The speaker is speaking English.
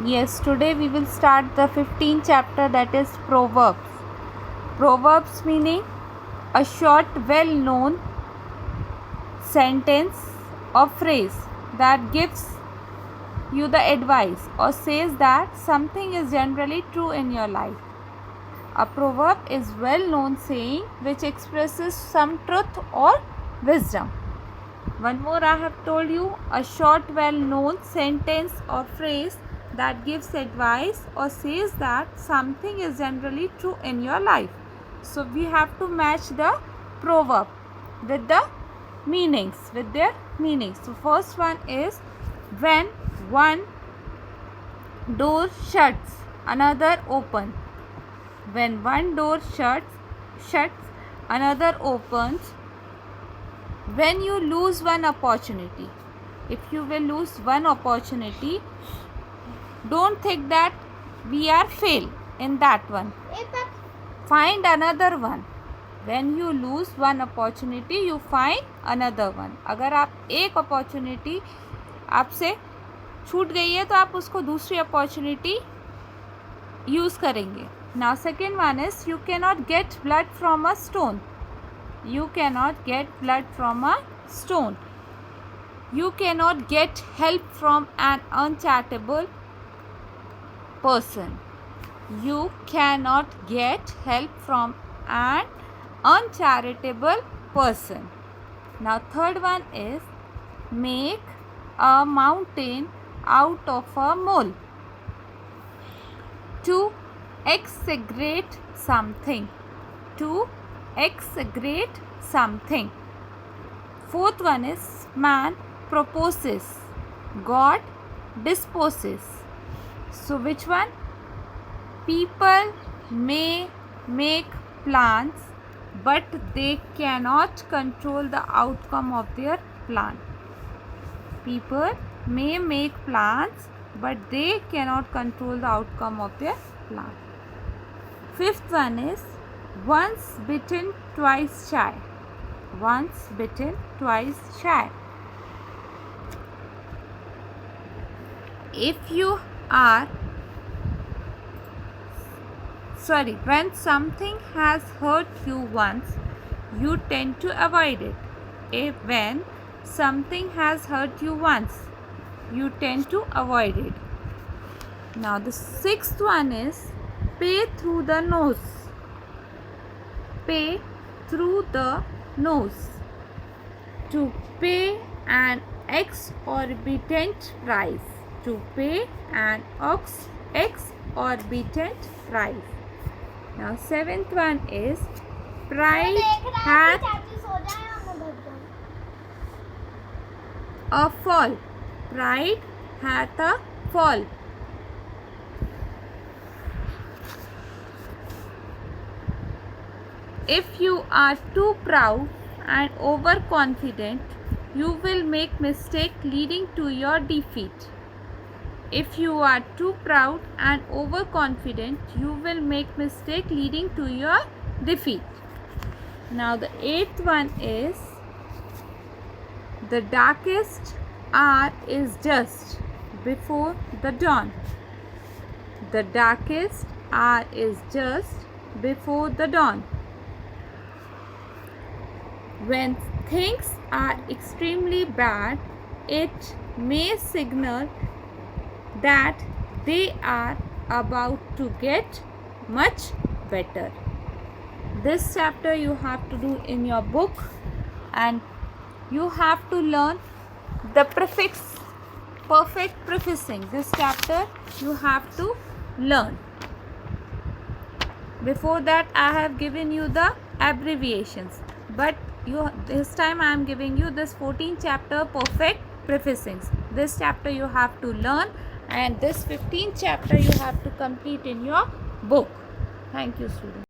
Yes, today we will start the 15th chapter, that is Proverbs. Proverbs meaning a short, well-known sentence or phrase that gives you the advice or says that something is generally true in your life. A proverb is well-known saying which expresses some truth or wisdom. One more I have told you, a short well-known sentence or phrase that gives advice or says that something is generally true in your life. So we have to match the proverb with the meanings, with their meanings. So first one is, when one door shuts, another opens. When one door shuts, another opens. When you lose one opportunity, if you will lose one opportunity, don't think that we are fail in that one. Find another one. When you lose one opportunity, you find another one. अगर आप एक opportunity आपसे छूट गई है तो आप उसको दूसरी opportunity use करेंगे. Now second one is, you cannot get blood from a stone. You cannot get blood from a stone. You cannot get help from an uncharitable person. You cannot get help from an uncharitable person. Now third one is, make a mountain out of a mole. To exaggerate something. To exaggerate something. Fourth one is, man proposes, God disposes. So which one? People may make plans, but they cannot control the outcome of their plan. People may make plans, but they cannot control the outcome of their plan. Fifth one is, once bitten, twice shy. Once bitten, twice shy. When something has hurt you once, you tend to avoid it. When something has hurt you once, you tend to avoid it. Now the sixth one is, pay through the nose. Pay through the nose. To pay an exorbitant price. To pay an exorbitant price. Now seventh one is, pride hath a fall. Pride hath a fall. If you are too proud and overconfident, you will make mistake leading to your defeat. If you are too proud and overconfident, you will make mistake leading to your defeat. Now the eighth one is, the darkest hour is just before the dawn. The darkest hour is just before the dawn. When things are extremely bad, it may signal that they are about to get much better. This chapter you have to do in your book, and you have to learn the prefix, perfect prefixing. This chapter you have to learn. Before that I have given you the abbreviations, but this time I am giving you this 14th chapter, perfect prefixings. This chapter you have to learn, and this 15th chapter you have to complete in your book. Thank you, students.